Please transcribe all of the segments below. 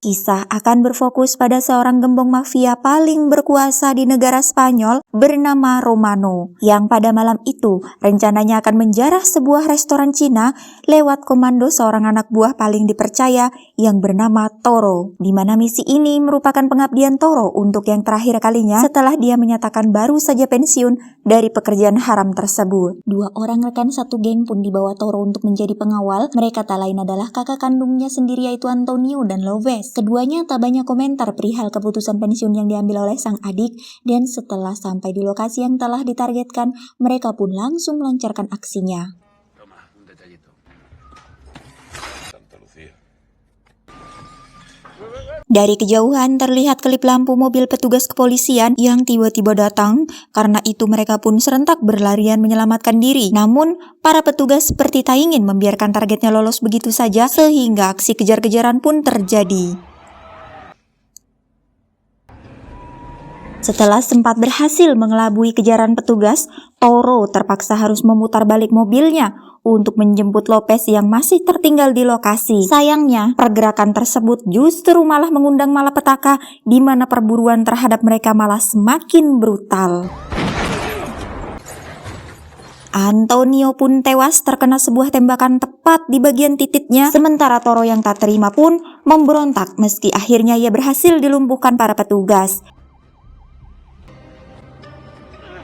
Kisah akan berfokus pada seorang gembong mafia paling berkuasa di negara Spanyol bernama Romano, yang pada malam itu rencananya akan menjarah sebuah restoran Cina lewat komando seorang anak buah paling dipercaya yang bernama Toro, di mana misi ini merupakan pengabdian Toro untuk yang terakhir kalinya setelah dia menyatakan baru saja pensiun dari pekerjaan haram tersebut. Dua orang rekan satu geng pun dibawa Toro untuk menjadi pengawal. Mereka tak lain adalah kakak kandungnya sendiri, yaitu Antonio dan Loves. Keduanya tak banyak komentar perihal keputusan pensiun yang diambil oleh sang adik, dan setelah sampai di lokasi yang telah ditargetkan, mereka pun langsung melancarkan aksinya. Dari kejauhan terlihat kelip lampu mobil petugas kepolisian yang tiba-tiba datang. Karena itu mereka pun serentak berlarian menyelamatkan diri. Namun para petugas seperti tak ingin membiarkan targetnya lolos begitu saja, sehingga aksi kejar-kejaran pun terjadi. Setelah sempat berhasil mengelabui kejaran petugas, Toro terpaksa harus memutar balik mobilnya untuk menjemput Lopez yang masih tertinggal di lokasi. Sayangnya, pergerakan tersebut justru malah mengundang malapetaka, di mana perburuan terhadap mereka malah semakin brutal. Antonio pun tewas terkena sebuah tembakan tepat di bagian titiknya, sementara Toro yang tak terima pun memberontak meski akhirnya ia berhasil dilumpuhkan para petugas.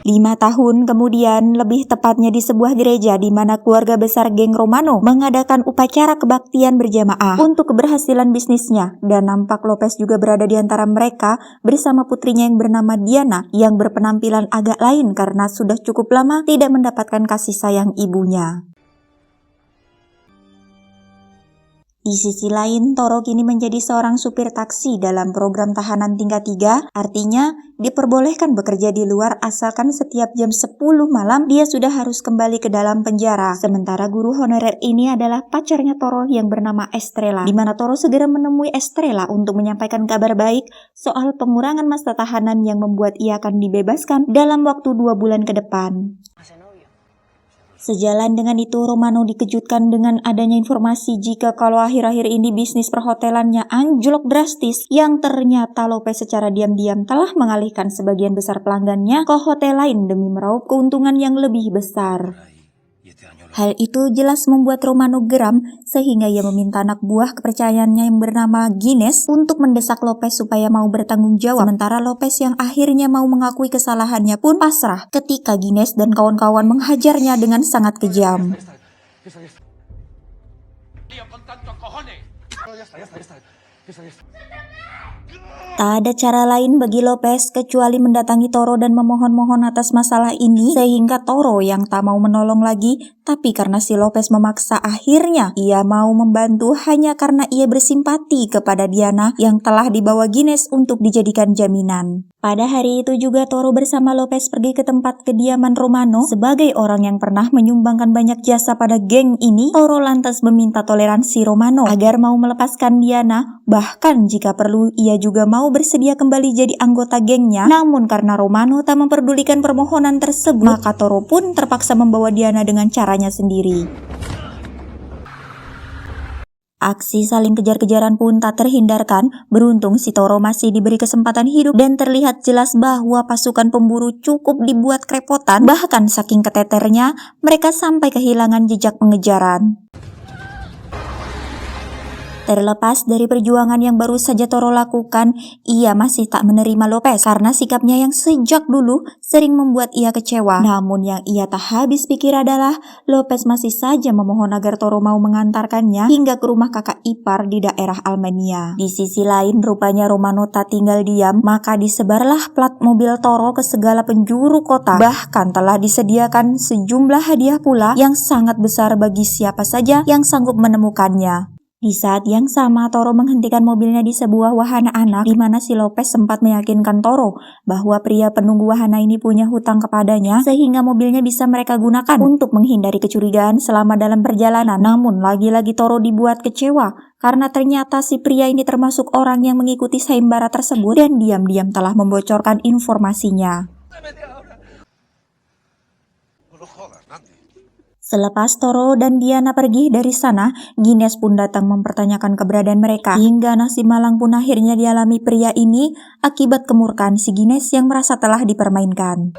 5 tahun kemudian, lebih tepatnya di sebuah gereja di mana keluarga besar geng Romano mengadakan upacara kebaktian berjamaah untuk keberhasilan bisnisnya, dan nampak Lopez juga berada di antara mereka bersama putrinya yang bernama Diana yang berpenampilan agak lain karena sudah cukup lama tidak mendapatkan kasih sayang ibunya. Di sisi lain, Toro kini menjadi seorang supir taksi dalam program tahanan tingkat 3, artinya diperbolehkan bekerja di luar asalkan setiap jam 10 malam dia sudah harus kembali ke dalam penjara. Sementara guru honorer ini adalah pacarnya Toro yang bernama Estrella, di mana Toro segera menemui Estrella untuk menyampaikan kabar baik soal pengurangan masa tahanan yang membuat ia akan dibebaskan dalam waktu 2 bulan ke depan. Sejalan dengan itu, Romano dikejutkan dengan adanya informasi jika kalau akhir-akhir ini bisnis perhotelannya anjlok drastis, yang ternyata Lopez secara diam-diam telah mengalihkan sebagian besar pelanggannya ke hotel lain demi meraup keuntungan yang lebih besar. Hal itu jelas membuat Romano geram, sehingga ia meminta anak buah kepercayaannya yang bernama Gines untuk mendesak Lopez supaya mau bertanggung jawab. Sementara Lopez yang akhirnya mau mengakui kesalahannya pun pasrah ketika Gines dan kawan-kawan menghajarnya dengan sangat kejam. Tak ada cara lain bagi Lopez kecuali mendatangi Toro dan memohon-mohon atas masalah ini, sehingga Toro yang tak mau menolong lagi, tapi karena si Lopez memaksa, akhirnya ia mau membantu hanya karena ia bersimpati kepada Diana yang telah dibawa Gines untuk dijadikan jaminan. Pada hari itu juga Toro bersama Lopez pergi ke tempat kediaman Romano. Sebagai orang yang pernah menyumbangkan banyak jasa pada geng ini, Toro lantas meminta toleransi Romano agar mau melepaskan Diana, bahkan jika perlu ia juga mau bersedia kembali jadi anggota gengnya. Namun karena Romano tak memperdulikan permohonan tersebut, maka Toro pun terpaksa membawa Diana dengan caranya sendiri. Aksi saling kejar-kejaran pun tak terhindarkan. Beruntung si Toro masih diberi kesempatan hidup dan terlihat jelas bahwa pasukan pemburu cukup dibuat kerepotan. Bahkan saking keteternya, mereka sampai kehilangan jejak pengejaran. Terlepas dari perjuangan yang baru saja Toro lakukan, ia masih tak menerima Lopez karena sikapnya yang sejak dulu sering membuat ia kecewa. Namun yang ia tak habis pikir adalah Lopez masih saja memohon agar Toro mau mengantarkannya hingga ke rumah kakak ipar di daerah Almeria. Di sisi lain, rupanya Romano tak tinggal diam, maka disebarlah plat mobil Toro ke segala penjuru kota. Bahkan telah disediakan sejumlah hadiah pula yang sangat besar bagi siapa saja yang sanggup menemukannya. Di saat yang sama, Toro menghentikan mobilnya di sebuah wahana anak, di mana si Lopez sempat meyakinkan Toro bahwa pria penunggu wahana ini punya hutang kepadanya, sehingga mobilnya bisa mereka gunakan untuk menghindari kecurigaan selama dalam perjalanan. Namun lagi-lagi Toro dibuat kecewa karena ternyata si pria ini termasuk orang yang mengikuti sayembara tersebut dan diam-diam telah membocorkan informasinya. Selepas Toro dan Diana pergi dari sana, Gines pun datang mempertanyakan keberadaan mereka. Hingga nasib malang pun akhirnya dialami pria ini akibat kemurkaan si Gines yang merasa telah dipermainkan.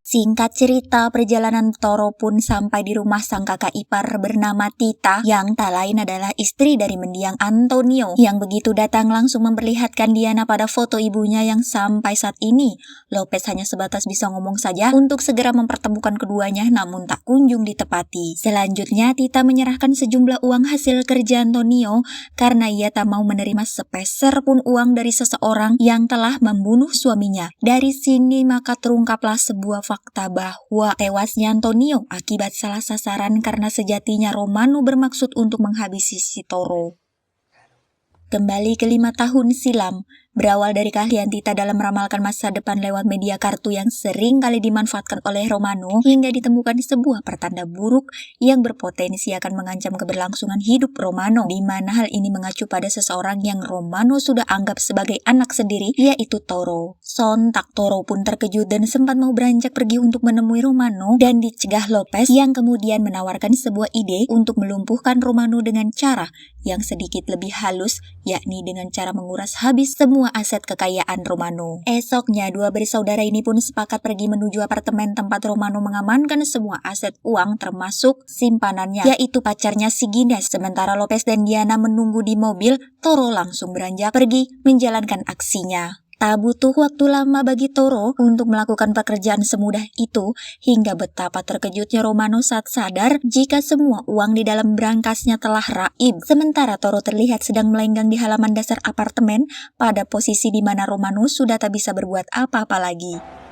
Singkat cerita, perjalanan Toro pun sampai di rumah sang kakak ipar bernama Tita, yang tak lain adalah istri dari mendiang Antonio, yang begitu datang langsung memperlihatkan Diana pada foto ibunya yang sampai saat ini Lopez hanya sebatas bisa ngomong saja untuk segera mempertemukan keduanya, namun tak kunjung ditepati. Selanjutnya, Tita menyerahkan sejumlah uang hasil kerja Antonio karena ia tak mau menerima sepeser pun uang dari seseorang yang telah membunuh suaminya. Dari sini maka terungkaplah sebuah fakta bahwa tewasnya Antonio akibat salah sasaran karena sejatinya Romano bermaksud untuk menghabisi si Toro. Kembali ke 5 tahun silam, berawal dari keahlian Tita dalam meramalkan masa depan lewat media kartu yang sering kali dimanfaatkan oleh Romano, hingga ditemukan sebuah pertanda buruk yang berpotensi akan mengancam keberlangsungan hidup Romano, di mana hal ini mengacu pada seseorang yang Romano sudah anggap sebagai anak sendiri, yaitu Toro. Sontak Toro pun terkejut dan sempat mau beranjak pergi untuk menemui Romano dan dicegah Lopez, yang kemudian menawarkan sebuah ide untuk melumpuhkan Romano dengan cara yang sedikit lebih halus, yakni dengan cara menguras habis semua aset kekayaan Romano. Esoknya, dua bersaudara ini pun sepakat pergi menuju apartemen tempat Romano mengamankan semua aset uang termasuk simpanannya, yaitu pacarnya si Gines. Sementara Lopez dan Diana menunggu di mobil, Toro langsung beranjak pergi menjalankan aksinya. Tak butuh waktu lama bagi Toro untuk melakukan pekerjaan semudah itu, hingga betapa terkejutnya Romano saat sadar jika semua uang di dalam berangkasnya telah raib. Sementara Toro terlihat sedang melenggang di halaman dasar apartemen pada posisi di mana Romano sudah tak bisa berbuat apa-apa lagi.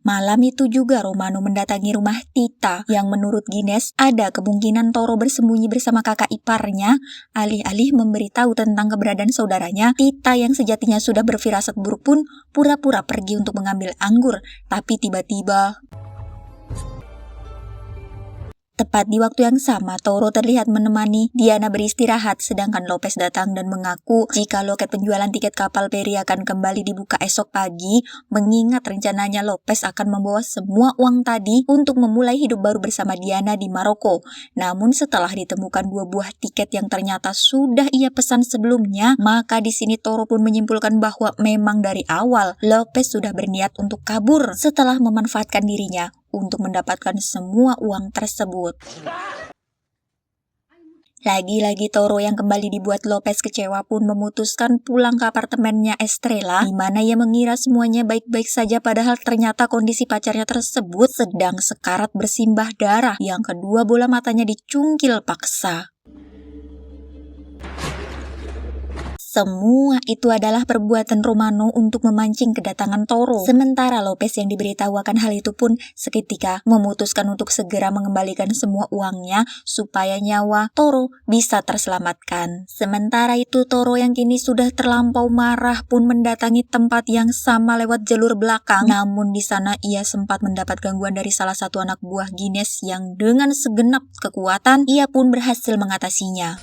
Malam itu juga Romano mendatangi rumah Tita, yang menurut Gines ada kemungkinan Toro bersembunyi bersama kakak iparnya. Alih-alih memberitahu tentang keberadaan saudaranya, Tita yang sejatinya sudah berfirasat buruk pun pura-pura pergi untuk mengambil anggur. Tapi tiba-tiba, tepat di waktu yang sama, Toro terlihat menemani Diana beristirahat, sedangkan Lopez datang dan mengaku jika loket penjualan tiket kapal feri akan kembali dibuka esok pagi, mengingat rencananya Lopez akan membawa semua uang tadi untuk memulai hidup baru bersama Diana di Maroko. Namun setelah ditemukan 2 buah tiket yang ternyata sudah ia pesan sebelumnya, maka di sini Toro pun menyimpulkan bahwa memang dari awal Lopez sudah berniat untuk kabur setelah memanfaatkan dirinya untuk mendapatkan semua uang tersebut. Lagi-lagi Toro yang kembali dibuat Lopez kecewa pun memutuskan pulang ke apartemennya Estrella, di mana ia mengira semuanya baik-baik saja, padahal ternyata kondisi pacarnya tersebut sedang sekarat bersimbah darah, yang kedua bola matanya dicungkil paksa. Semua itu adalah perbuatan Romano untuk memancing kedatangan Toro. Sementara Lopez yang diberitahu akan hal itu pun seketika memutuskan untuk segera mengembalikan semua uangnya supaya nyawa Toro bisa terselamatkan. Sementara itu Toro yang kini sudah terlampau marah pun mendatangi tempat yang sama lewat jalur belakang. Namun di sana ia sempat mendapat gangguan dari salah satu anak buah Gines yang dengan segenap kekuatan ia pun berhasil mengatasinya.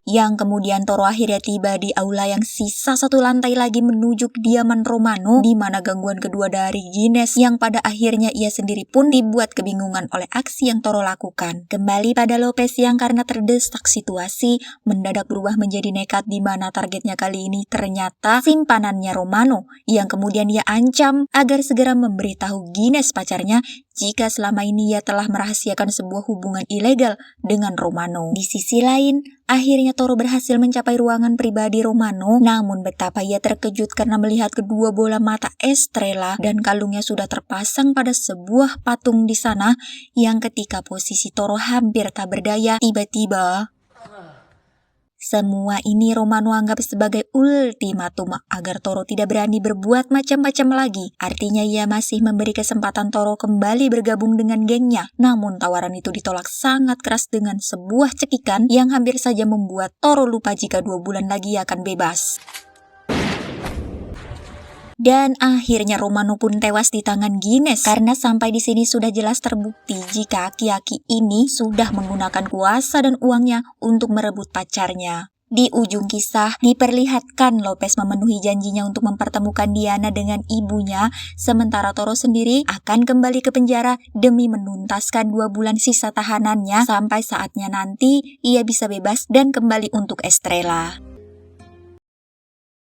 Yang kemudian Toro akhirnya tiba di aula yang sisa 1 lantai lagi menuju kediaman Romano, di mana gangguan kedua dari Gines yang pada akhirnya ia sendiri pun dibuat kebingungan oleh aksi yang Toro lakukan. Kembali pada Lopez yang karena terdesak situasi mendadak berubah menjadi nekat, di mana targetnya kali ini ternyata simpanannya Romano, yang kemudian ia ancam agar segera memberitahu Gines pacarnya jika selama ini ia telah merahasiakan sebuah hubungan ilegal dengan Romano. Di sisi lain, akhirnya Toro berhasil mencapai ruangan pribadi Romano, namun betapa ia terkejut karena melihat kedua bola mata Estrella dan kalungnya sudah terpasang pada sebuah patung di sana, yang ketika posisi Toro hampir tak berdaya, tiba-tiba semua ini Romano anggap sebagai ultimatum agar Toro tidak berani berbuat macam-macam lagi. Artinya ia masih memberi kesempatan Toro kembali bergabung dengan gengnya. Namun tawaran itu ditolak sangat keras dengan sebuah cekikan yang hampir saja membuat Toro lupa jika 2 bulan lagi akan bebas. Dan akhirnya Romano pun tewas di tangan Gines, karena sampai di sini sudah jelas terbukti jika aki-aki ini sudah menggunakan kuasa dan uangnya untuk merebut pacarnya. Di ujung kisah, diperlihatkan Lopez memenuhi janjinya untuk mempertemukan Diana dengan ibunya, sementara Toro sendiri akan kembali ke penjara demi menuntaskan 2 bulan sisa tahanannya sampai saatnya nanti ia bisa bebas dan kembali untuk Estrella.